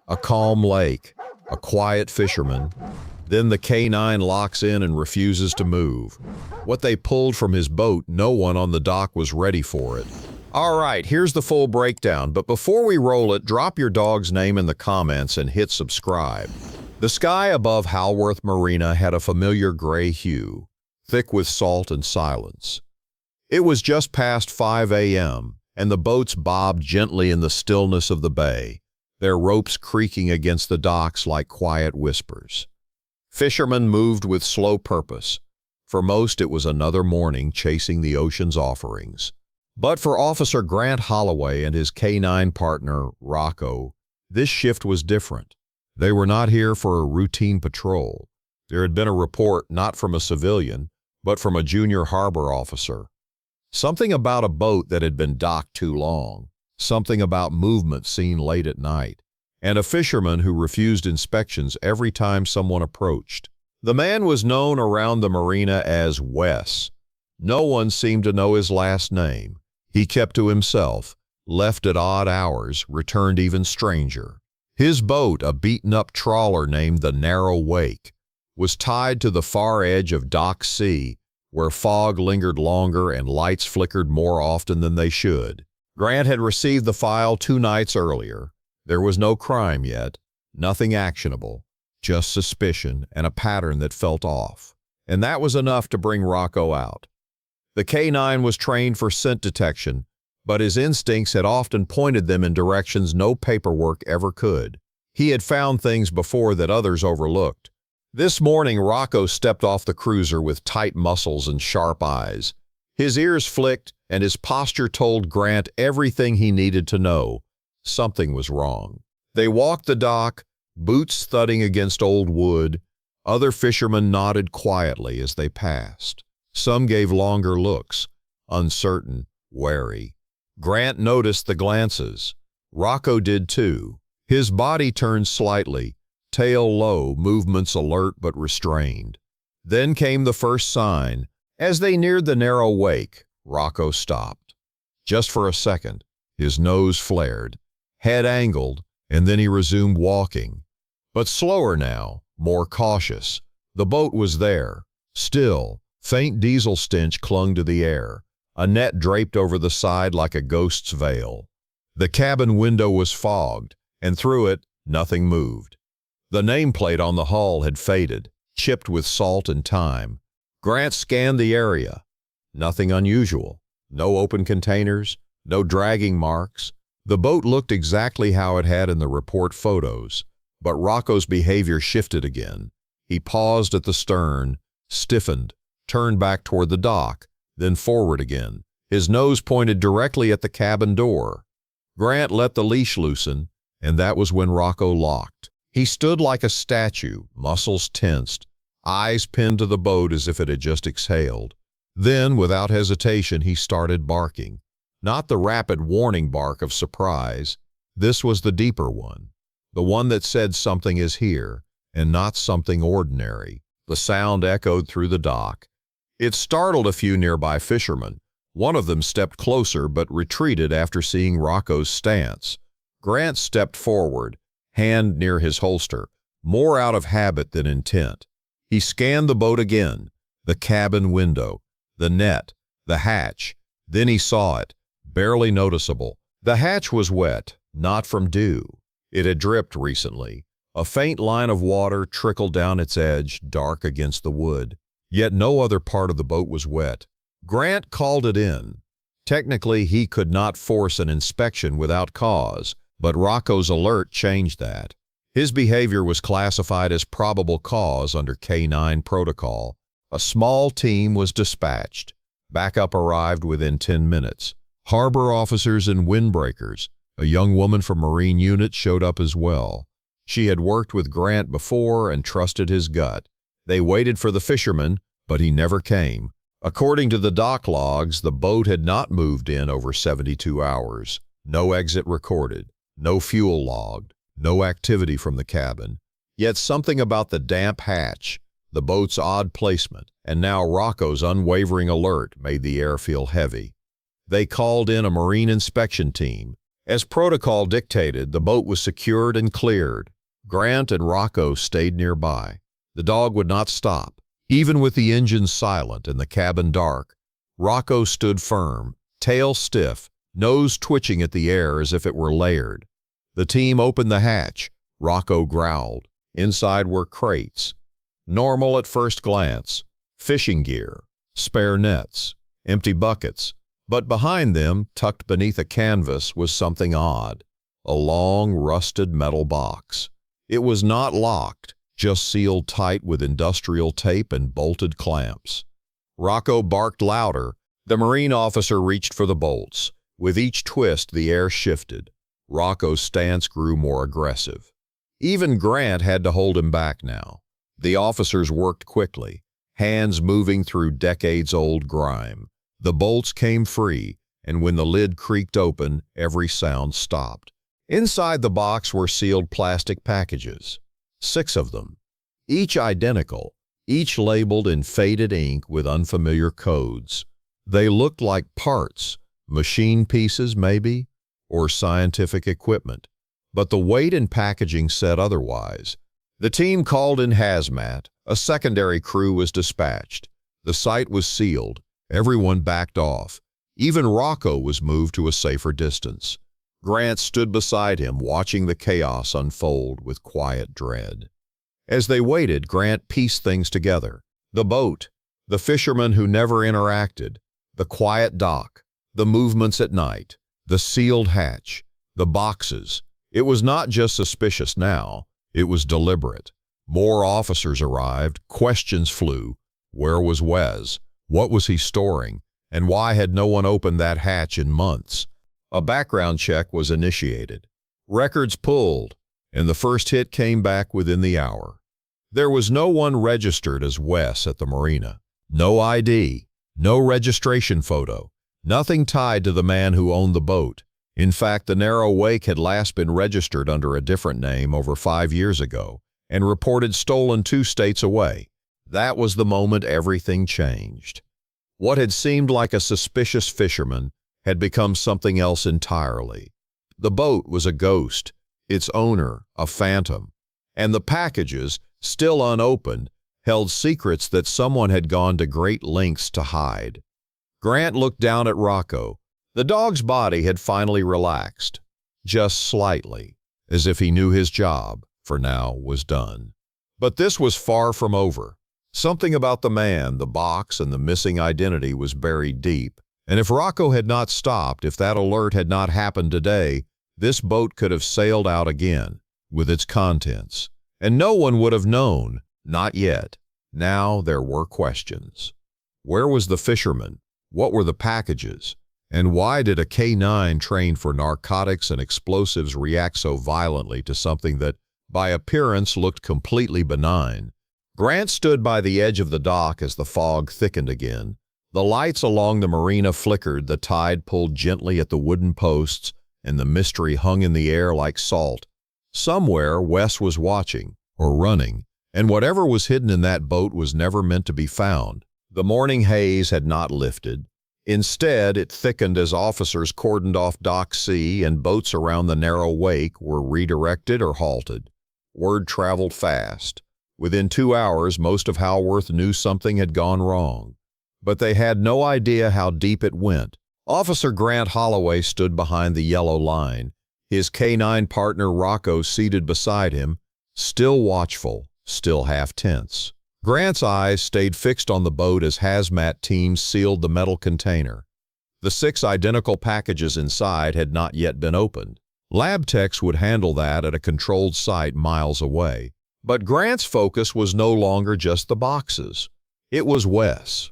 A calm lake, a quiet fisherman. Then the K9 locks in and refuses to move. What they pulled from his boat, no one on the dock was ready for it. All right, here's the full breakdown, but before we roll it, drop your dog's name in the comments and hit subscribe. The sky above Halworth Marina had a familiar gray hue, thick with salt and silence. It was just past 5 a.m., and the boats bobbed gently in the stillness of the bay, their ropes creaking against the docks like quiet whispers. Fishermen moved with slow purpose. For most, it was another morning chasing the ocean's offerings. But for Officer Grant Holloway and his K9 partner, Rocco, this shift was different. They were not here for a routine patrol. There had been a report not from a civilian, but from a junior harbor officer. Something about a boat that had been docked too long, something about movement seen late at night, and a fisherman who refused inspections every time someone approached. The man was known around the marina as Wes. No one seemed to know his last name. He kept to himself, left at odd hours, returned even stranger. His boat, a beaten-up trawler named the Narrow Wake, was tied to the far edge of Dock C, where fog lingered longer and lights flickered more often than they should. Grant had received the file 2 nights earlier. There was no crime yet, nothing actionable, just suspicion and a pattern that felt off. And that was enough to bring Rocco out. The K9 was trained for scent detection, but his instincts had often pointed them in directions no paperwork ever could. He had found things before that others overlooked. This morning, Rocco stepped off the cruiser with tight muscles and sharp eyes. His ears flicked, and his posture told Grant everything he needed to know. Something was wrong. They walked the dock, boots thudding against old wood. Other fishermen nodded quietly as they passed. Some gave longer looks, uncertain, wary. Grant noticed the glances. Rocco did too. His body turned slightly, tail low, movements alert but restrained. Then came the first sign. As they neared the Narrow Wake, Rocco stopped. Just for a second, his nose flared, head angled, and then he resumed walking. But slower now, more cautious. The boat was there, still. Faint diesel stench clung to the air. A net draped over the side like a ghost's veil. The cabin window was fogged, and through it, nothing moved. The nameplate on the hull had faded, chipped with salt and time. Grant scanned the area. Nothing unusual. No open containers, no dragging marks. The boat looked exactly how it had in the report photos, but Rocco's behavior shifted again. He paused at the stern, stiffened, turned back toward the dock, then forward again. His nose pointed directly at the cabin door. Grant let the leash loosen, and that was when Rocco locked. He stood like a statue, muscles tensed, eyes pinned to the boat as if it had just exhaled. Then, without hesitation, he started barking. Not the rapid warning bark of surprise. This was the deeper one. The one that said something is here, and not something ordinary. The sound echoed through the dock. It startled a few nearby fishermen. One of them stepped closer but retreated after seeing Rocco's stance. Grant stepped forward, hand near his holster, more out of habit than intent. He scanned the boat again, the cabin window, the net, the hatch. Then he saw it, barely noticeable. The hatch was wet, not from dew. It had dripped recently. A faint line of water trickled down its edge, dark against the wood. Yet no other part of the boat was wet. Grant called it in. Technically, he could not force an inspection without cause, but Rocco's alert changed that. His behavior was classified as probable cause under K9 protocol. A small team was dispatched. Backup arrived within 10 minutes. Harbor officers and windbreakers. A young woman from Marine Unit showed up as well. She had worked with Grant before and trusted his gut. They waited for the fisherman, but he never came. According to the dock logs, the boat had not moved in over 72 hours. No exit recorded, no fuel logged, no activity from the cabin. Yet something about the damp hatch, the boat's odd placement, and now Rocco's unwavering alert made the air feel heavy. They called in a marine inspection team, As protocol dictated, the boat was secured and cleared. Grant and Rocco stayed nearby. The dog would not stop. Even with the engine silent and the cabin dark, Rocco stood firm, tail stiff, nose twitching at the air as if it were layered. The team opened the hatch. Rocco growled. Inside were crates. Normal at first glance. Fishing gear, spare nets, empty buckets. But behind them, tucked beneath a canvas, was something odd. A long, rusted metal box. It was not locked, just sealed tight with industrial tape and bolted clamps. Rocco barked louder. The Marine officer reached for the bolts. With each twist, the air shifted. Rocco's stance grew more aggressive. Even Grant had to hold him back now. The officers worked quickly, hands moving through decades-old grime. The bolts came free, and when the lid creaked open, every sound stopped. Inside the box were sealed plastic packages, 6 of them, each identical, each labeled in faded ink with unfamiliar codes. They looked like parts, machine pieces maybe, or scientific equipment. But the weight and packaging said otherwise. The team called in hazmat. A secondary crew was dispatched. The site was sealed. Everyone backed off. Even Rocco was moved to a safer distance. Grant stood beside him, watching the chaos unfold with quiet dread. As they waited, Grant pieced things together. The boat, the fisherman who never interacted, the quiet dock, the movements at night, the sealed hatch, the boxes. It was not just suspicious now, it was deliberate. More officers arrived, questions flew. Where was Wes? What was he storing? And why had no one opened that hatch in months? A background check was initiated. Records pulled, and the first hit came back within the hour. There was no one registered as Wes at the marina. No ID, no registration photo, nothing tied to the man who owned the boat. In fact, the narrow wake had last been registered under a different name over 5 years ago and reported stolen 2 states away. That was the moment everything changed. What had seemed like a suspicious fisherman had become something else entirely. The boat was a ghost, its owner a phantom, and the packages, still unopened, held secrets that someone had gone to great lengths to hide. Grant looked down at Rocco. The dog's body had finally relaxed, just slightly, as if he knew his job, for now, was done. But this was far from over. Something about the man, the box, and the missing identity was buried deep. And if Rocco had not stopped, if that alert had not happened today, this boat could have sailed out again, with its contents. And no one would have known, not yet. Now there were questions. Where was the fisherman? What were the packages? And why did a K-9 trained for narcotics and explosives react so violently to something that, by appearance, looked completely benign? Grant stood by the edge of the dock as the fog thickened again. The lights along the marina flickered, the tide pulled gently at the wooden posts, and the mystery hung in the air like salt. Somewhere Wes was watching, or running, and whatever was hidden in that boat was never meant to be found. The morning haze had not lifted. Instead, it thickened as officers cordoned off Dock C and boats around the narrow wake were redirected or halted. Word traveled fast. Within 2 hours, most of Halworth knew something had gone wrong. But they had no idea how deep it went. Officer Grant Holloway stood behind the yellow line, his K-9 partner Rocco seated beside him, still watchful, still half tense. Grant's eyes stayed fixed on the boat as hazmat teams sealed the metal container. The 6 identical packages inside had not yet been opened. Lab techs would handle that at a controlled site miles away. But Grant's focus was no longer just the boxes. It was Wes,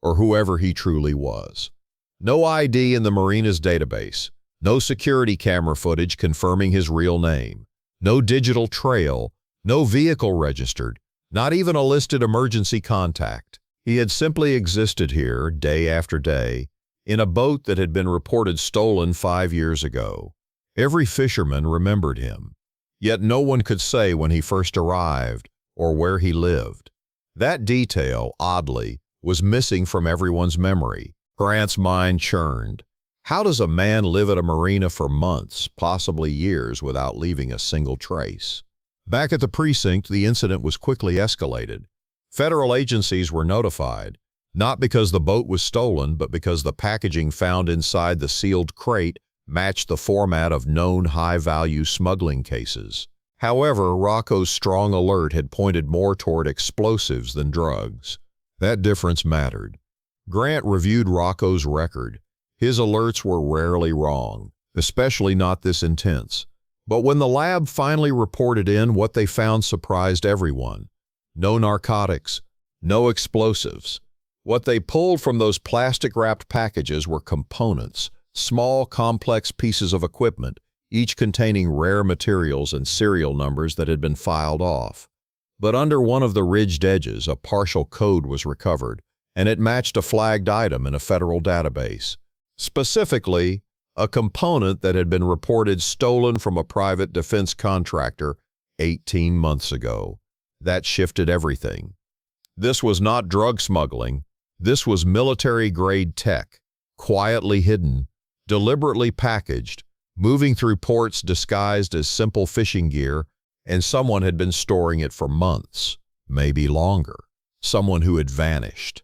or whoever he truly was. No ID in the marina's database, no security camera footage confirming his real name, no digital trail, no vehicle registered, not even a listed emergency contact. He had simply existed here, day after day, in a boat that had been reported stolen 5 years ago. Every fisherman remembered him, yet no one could say when he first arrived or where he lived. That detail, oddly, was missing from everyone's memory. Grant's mind churned. How does a man live at a marina for months, possibly years, without leaving a single trace? Back at the precinct, the incident was quickly escalated. Federal agencies were notified, not because the boat was stolen, but because the packaging found inside the sealed crate matched the format of known high-value smuggling cases. However, Rocco's strong alert had pointed more toward explosives than drugs. That difference mattered. Grant reviewed Rocco's record. His alerts were rarely wrong, especially not this intense. But when the lab finally reported in, what they found surprised everyone. No narcotics, no explosives. What they pulled from those plastic-wrapped packages were components, small, complex pieces of equipment, each containing rare materials and serial numbers that had been filed off. But under one of the ridged edges, a partial code was recovered, and it matched a flagged item in a federal database. Specifically, a component that had been reported stolen from a private defense contractor 18 months ago. That shifted everything. This was not drug smuggling. This was military-grade tech, quietly hidden, deliberately packaged, moving through ports disguised as simple fishing gear, and someone had been storing it for months, maybe longer. Someone who had vanished.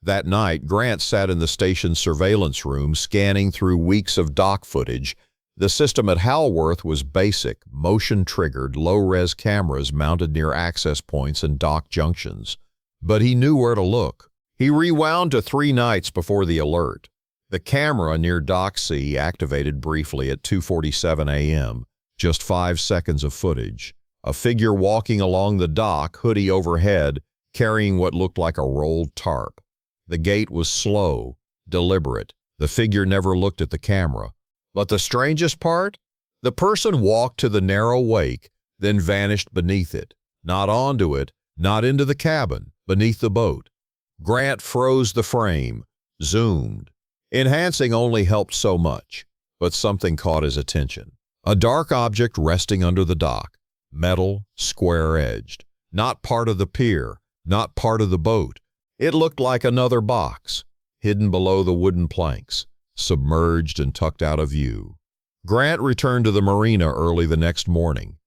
That night, Grant sat in the station's surveillance room, scanning through weeks of dock footage. The system at Halworth was basic, motion-triggered, low-res cameras mounted near access points and dock junctions. But he knew where to look. He rewound to 3 nights before the alert. The camera near Dock C activated briefly at 2:47 a.m., just 5 seconds of footage. A figure walking along the dock, hoodie overhead, carrying what looked like a rolled tarp. The gait was slow, deliberate. The figure never looked at the camera. But the strangest part? The person walked to the narrow wake, then vanished beneath it. Not onto it, not into the cabin, beneath the boat. Grant froze the frame, zoomed. Enhancing only helped so much, but something caught his attention. A dark object resting under the dock, metal, square-edged. Not part of the pier, not part of the boat. It looked like another box, hidden below the wooden planks, submerged and tucked out of view. Grant returned to the marina early the next morning.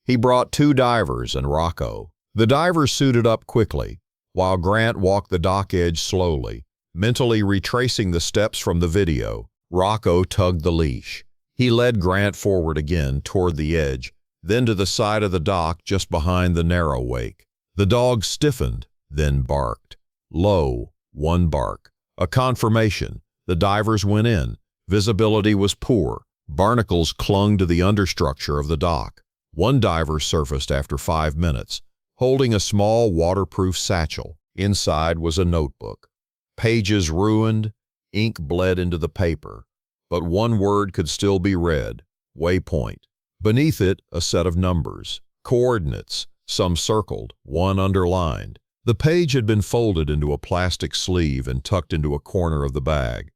He brought 2 divers and Rocco. The divers suited up quickly, while Grant walked the dock edge slowly, mentally retracing the steps from the video. Rocco tugged the leash. He led Grant forward again toward the edge, then to the side of the dock just behind the narrow wake. The dog stiffened, then barked. Low, 1 bark. A confirmation. The divers went in. Visibility was poor. Barnacles clung to the understructure of the dock. 1 diver surfaced after 5 minutes, holding a small waterproof satchel. Inside was a notebook. Pages ruined, ink bled into the paper, but 1 word could still be read: waypoint. Beneath it, a set of numbers, coordinates, some circled, 1 underlined. The page had been folded into a plastic sleeve and tucked into a corner of the bag.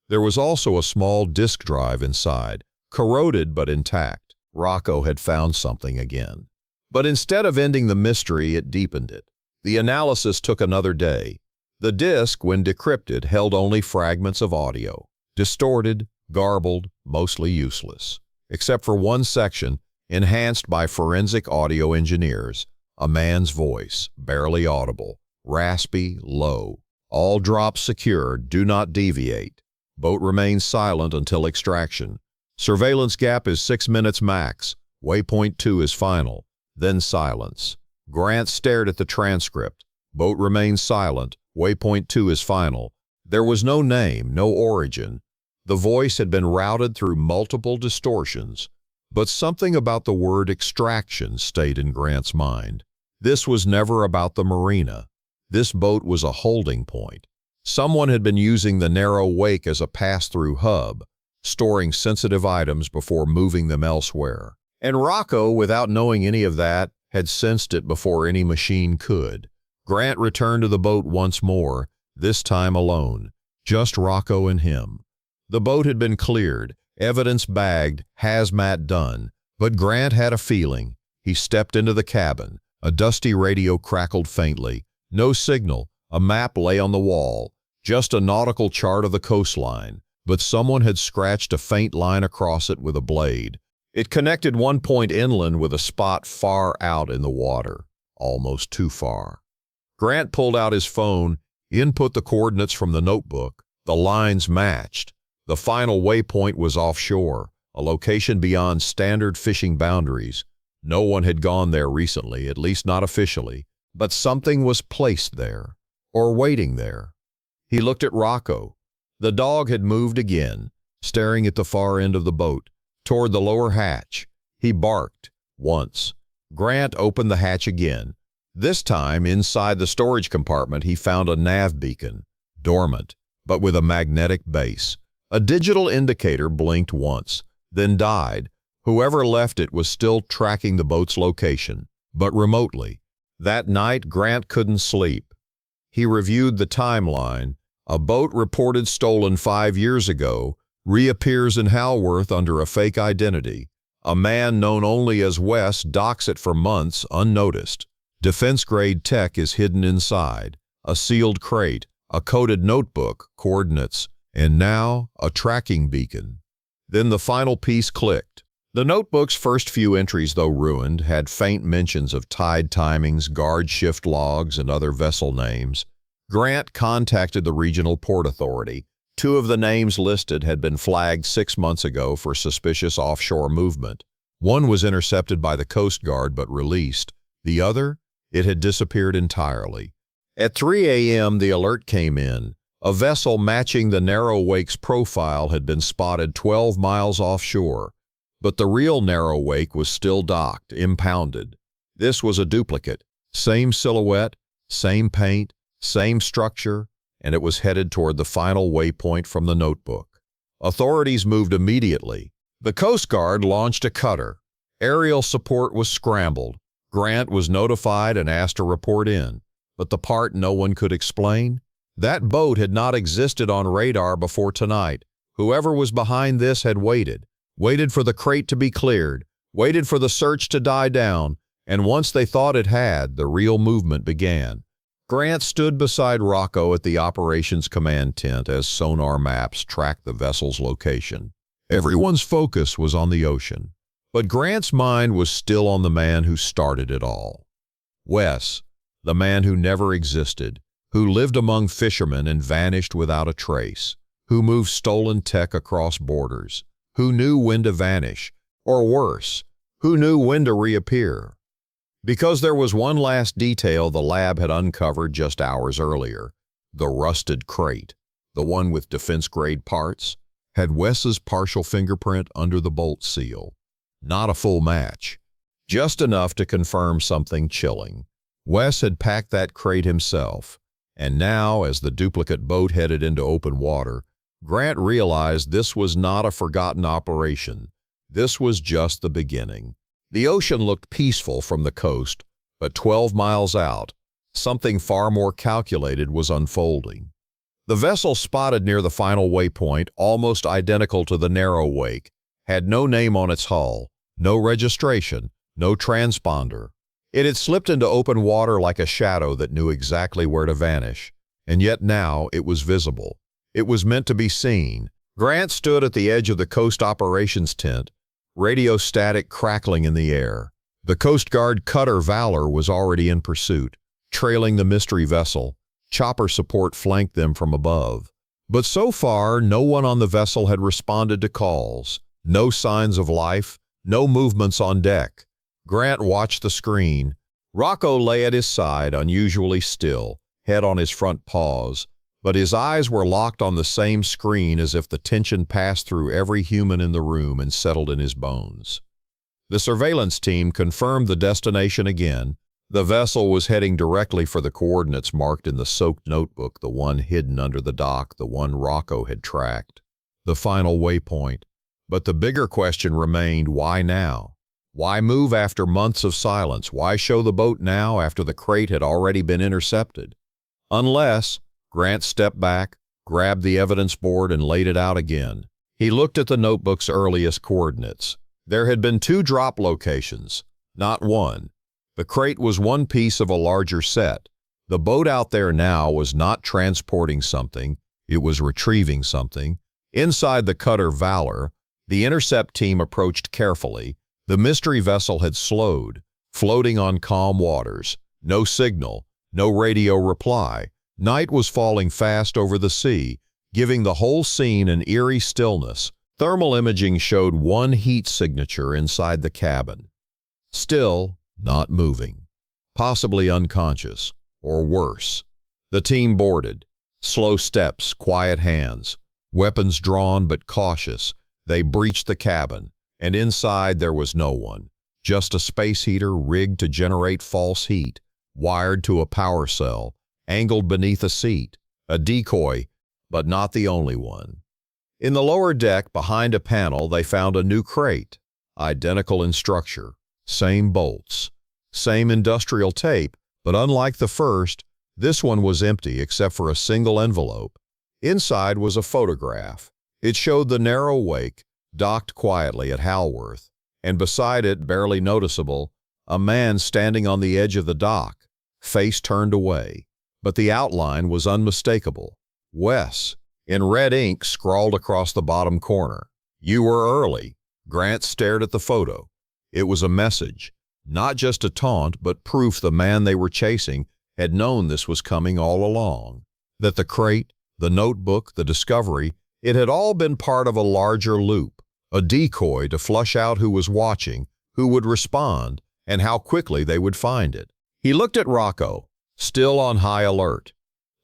There was also a small disk drive inside, corroded but intact. Rocco had found something again. But instead of ending the mystery, it deepened it. The analysis took another day. The disk, when decrypted, held only fragments of audio, distorted, garbled, mostly useless, except for 1 section, enhanced by forensic audio engineers. A man's voice, barely audible, raspy, low. All drops secure, do not deviate. Boat remains silent until extraction. Surveillance gap is 6 minutes max. Waypoint 2 is final. Then silence. Grant stared at the transcript. Boat remains silent. Waypoint 2 is final. There was no name, no origin. The voice had been routed through multiple distortions. But something about the word extraction stayed in Grant's mind. This was never about the marina. This boat was a holding point. Someone had been using the narrow wake as a pass-through hub, storing sensitive items before moving them elsewhere. And Rocco, without knowing any of that, had sensed it before any machine could. Grant returned to the boat once more, this time alone, just Rocco and him. The boat had been cleared, evidence bagged, hazmat done, but Grant had a feeling. He stepped into the cabin. A dusty radio crackled faintly. No signal. A map lay on the wall, just a nautical chart of the coastline. but someone had scratched a faint line across it with a blade. It connected one point inland with a spot far out in the water, almost too far. Grant pulled out his phone, input the coordinates from the notebook. The lines matched. The final waypoint was offshore, a location beyond standard fishing boundaries. No one had gone there recently, at least not officially, but something was placed there, or waiting there. He looked at Rocco. The dog had moved again, staring at the far end of the boat, toward the lower hatch. He barked once. Grant opened the hatch again. This time, inside the storage compartment, he found a nav beacon, dormant, but with a magnetic base. A digital indicator blinked once, then died. Whoever left it was still tracking the boat's location, but remotely. That night, Grant couldn't sleep. He reviewed the timeline. A boat reported stolen 5 years ago reappears in Halworth under a fake identity. A man known only as Wes docks it for months unnoticed. Defense-grade tech is hidden inside. A sealed crate, a coded notebook, coordinates, and now a tracking beacon. Then the final piece clicked. The notebook's first few entries, though ruined, had faint mentions of tide timings, guard shift logs, and other vessel names. Grant contacted the regional port authority. 2 of the names listed had been flagged 6 months ago for suspicious offshore movement. One was intercepted by the Coast Guard but released. The other, it had disappeared entirely. At 3 a.m., the alert came in. A vessel matching the Narrow Wake's profile had been spotted 12 miles offshore, but the real Narrow Wake was still docked, impounded. This was a duplicate. Same silhouette, same paint, same structure, and it was headed toward the final waypoint from the notebook. Authorities moved immediately. The Coast Guard launched a cutter. Aerial support was scrambled. Grant was notified and asked to report in. But the part no one could explain? That boat had not existed on radar before tonight. Whoever was behind this had waited for the crate to be cleared, waited for the search to die down, and once they thought it had, the real movement began. Grant stood beside Rocco at the operations command tent as sonar maps tracked the vessel's location. Everyone's focus was on the ocean, but Grant's mind was still on the man who started it all. Wes, the man who never existed, who lived among fishermen and vanished without a trace, who moved stolen tech across borders, who knew when to vanish, or worse, who knew when to reappear. Because there was one last detail the lab had uncovered just hours earlier. The rusted crate, the one with defense-grade parts, had Wes's partial fingerprint under the bolt seal. Not a full match, just enough to confirm something chilling. Wes had packed that crate himself, and now, as the duplicate boat headed into open water, Grant realized this was not a forgotten operation. This was just the beginning. The ocean looked peaceful from the coast, but 12 miles out, something far more calculated was unfolding. The vessel spotted near the final waypoint, almost identical to the Narrow Wake, had no name on its hull, no registration, no transponder. It had slipped into open water like a shadow that knew exactly where to vanish, and yet now it was visible. It was meant to be seen. Grant stood at the edge of the coast operations tent, radio static crackling in the air. The Coast Guard cutter Valor was already in pursuit, trailing the mystery vessel. Chopper support flanked them from above. But so far, no one on the vessel had responded to calls. No signs of life, no movements on deck. Grant watched the screen. Rocco lay at his side, unusually still, head on his front paws, but his eyes were locked on the same screen as if the tension passed through every human in the room and settled in his bones. The surveillance team confirmed the destination again. The vessel was heading directly for the coordinates marked in the soaked notebook, the one hidden under the dock, the one Rocco had tracked. The final waypoint. But the bigger question remained, why now? Why move after months of silence? Why show the boat now after the crate had already been intercepted? Unless Grant stepped back, grabbed the evidence board, and laid it out again. He looked at the notebook's earliest coordinates. There had been 2 drop locations, not one. The crate was one piece of a larger set. The boat out there now was not transporting something, it was retrieving something. Inside the cutter Valor, the intercept team approached carefully. The mystery vessel had slowed, floating on calm waters. No signal, no radio reply. Night was falling fast over the sea, giving the whole scene an eerie stillness. Thermal imaging showed one heat signature inside the cabin. Still, not moving. Possibly unconscious, or worse. The team boarded. Slow steps, quiet hands. Weapons drawn but cautious. They breached the cabin, and inside there was no one. Just a space heater rigged to generate false heat, wired to a power cell, angled beneath a seat. A decoy, but not the only one. In the lower deck, behind a panel, they found a new crate. Identical in structure, same bolts, same industrial tape, but unlike the first, this one was empty except for a single envelope. Inside was a photograph. It showed the narrow wake, docked quietly at Halworth, and beside it, barely noticeable, a man standing on the edge of the dock, face turned away. But the outline was unmistakable. Wes, in red ink scrawled across the bottom corner. You were early. Grant stared at the photo. It was a message, not just a taunt, but proof the man they were chasing had known this was coming all along. That the crate, the notebook, the discovery, it had all been part of a larger loop, a decoy to flush out who was watching, who would respond, and how quickly they would find it. He looked at Rocco, still on high alert.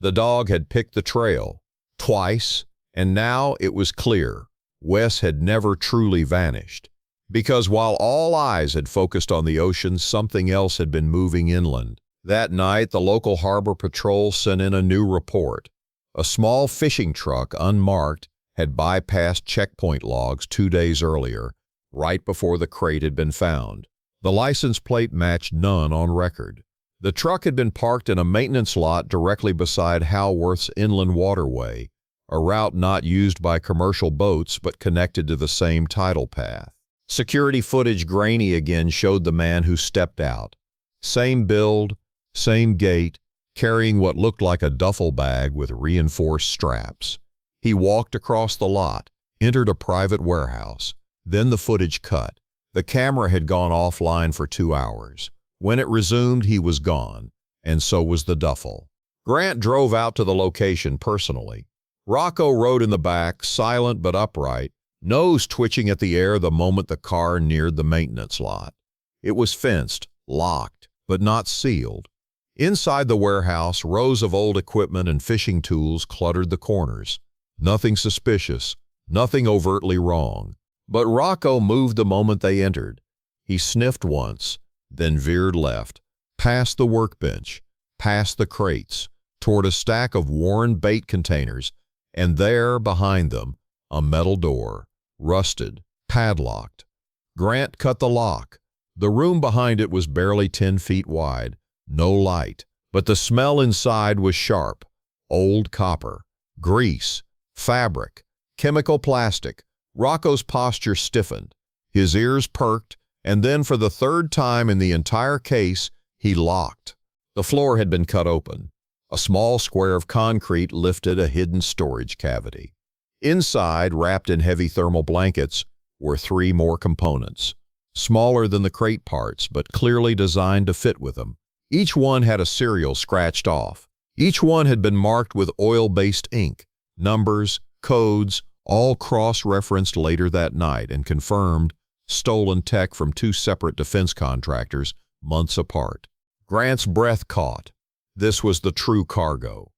The dog had picked the trail, twice, and now it was clear. Wes had never truly vanished. Because while all eyes had focused on the ocean, something else had been moving inland. That night, the local harbor patrol sent in a new report. A small fishing truck, unmarked, had bypassed checkpoint logs 2 days earlier, right before the crate had been found. The license plate matched none on record. The truck had been parked in a maintenance lot directly beside Halworth's inland waterway, a route not used by commercial boats but connected to the same tidal path. Security footage, grainy again, showed the man who stepped out. Same build, same gait, carrying what looked like a duffel bag with reinforced straps. He walked across the lot, entered a private warehouse. Then the footage cut. The camera had gone offline for 2 hours. When it resumed, he was gone, and so was the duffel. Grant drove out to the location personally. Rocco rode in the back, silent but upright, nose twitching at the air the moment the car neared the maintenance lot. It was fenced, locked, but not sealed. Inside the warehouse, rows of old equipment and fishing tools cluttered the corners. Nothing suspicious, nothing overtly wrong. But Rocco moved the moment they entered. He sniffed once, then veered left, past the workbench, past the crates, toward a stack of worn bait containers, and there, behind them, a metal door, rusted, padlocked. Grant cut the lock. The room behind it was barely 10 feet wide, no light, but the smell inside was sharp. Old copper, grease, fabric, chemical plastic. Rocco's posture stiffened. His ears perked, and then for the third time in the entire case, he locked. The floor had been cut open. A small square of concrete lifted a hidden storage cavity. Inside, wrapped in heavy thermal blankets, were 3 more components. Smaller than the crate parts, but clearly designed to fit with them. Each one had a serial scratched off. Each one had been marked with oil-based ink. Numbers, codes, all cross-referenced later that night and confirmed stolen tech from 2 separate defense contractors months apart. Grant's breath caught. This was the true cargo.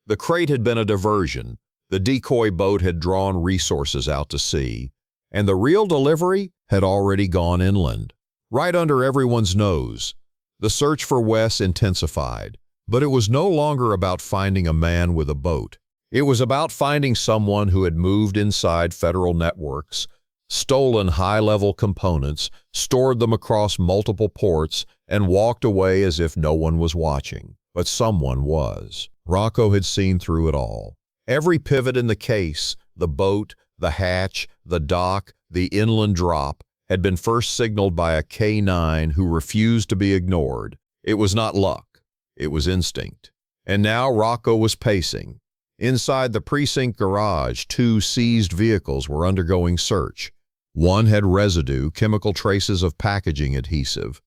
The crate had been a diversion. The decoy boat had drawn resources out to sea, and the real delivery had already gone inland, right under everyone's nose. The search for Wes intensified, but it was no longer about finding a man with a boat. It was about finding someone who had moved inside federal networks, stolen high-level components, stored them across multiple ports, and walked away as if no one was watching. But someone was. Rocco had seen through it all. Every pivot in the case, the boat, the hatch, the dock, the inland drop, had been first signaled by a K9 who refused to be ignored. It was not luck. It was instinct. And now Rocco was pacing. Inside the precinct garage, 2 seized vehicles were undergoing search. One had residue, chemical traces of packaging adhesive,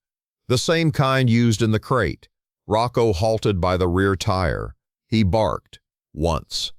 the same kind used in the crate. Rocco halted by the rear tire. He barked. Once.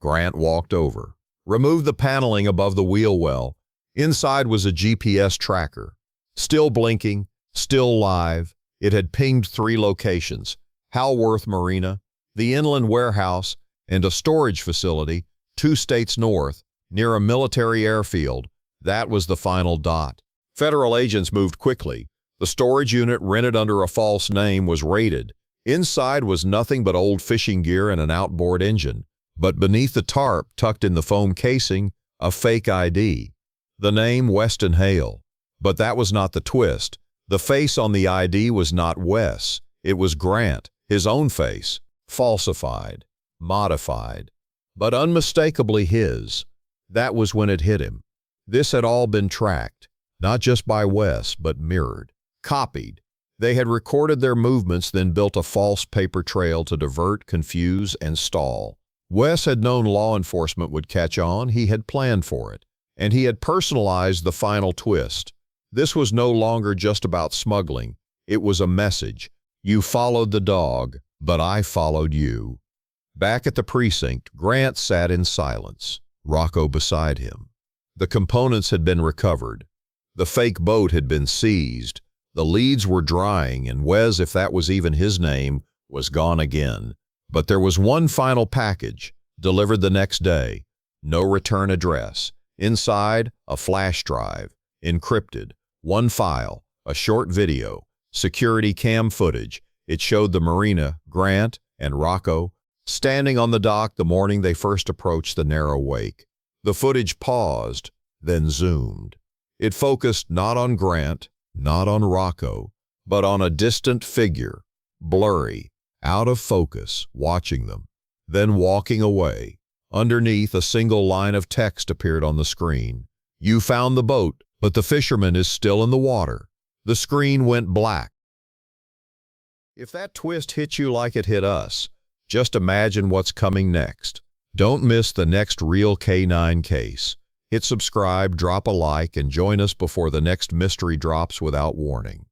Grant walked over, removed the paneling above the wheel well. Inside was a GPS tracker. Still blinking, still live. It had pinged 3 locations: Halworth Marina, the inland warehouse, and a storage facility 2 states north, near a military airfield. That was the final dot. Federal agents moved quickly. The storage unit, rented under a false name, was raided. Inside was nothing but old fishing gear and an outboard engine. But beneath the tarp, tucked in the foam casing, a fake ID. The name Weston Hale. But that was not the twist. The face on the ID was not Wes. It was Grant, his own face. Falsified. Modified. But unmistakably his. That was when it hit him. This had all been tracked. Not just by Wes, but mirrored. Copied. They had recorded their movements, then built a false paper trail to divert, confuse, and stall. Wes had known law enforcement would catch on. He had planned for it. And he had personalized the final twist. This was no longer just about smuggling. It was a message. You followed the dog, but I followed you. Back at the precinct, Grant sat in silence, Rocco beside him. The components had been recovered. The fake boat had been seized. The leads were drying, and Wes, if that was even his name, was gone again. But there was one final package, delivered the next day. No return address. Inside, a flash drive, encrypted. One file, a short video, security cam footage. It showed the marina, Grant, and Rocco standing on the dock the morning they first approached the narrow wake. The footage paused, then zoomed. It focused not on Grant, not on Rocco, but on a distant figure, blurry, out of focus, watching them, then walking away. Underneath, a single line of text appeared on the screen. You found the boat, but the fisherman is still in the water. The screen went black. If that twist hit you like it hit us, just imagine what's coming next. Don't miss the next real K9 case. Hit subscribe, drop a like, and join us before the next mystery drops without warning.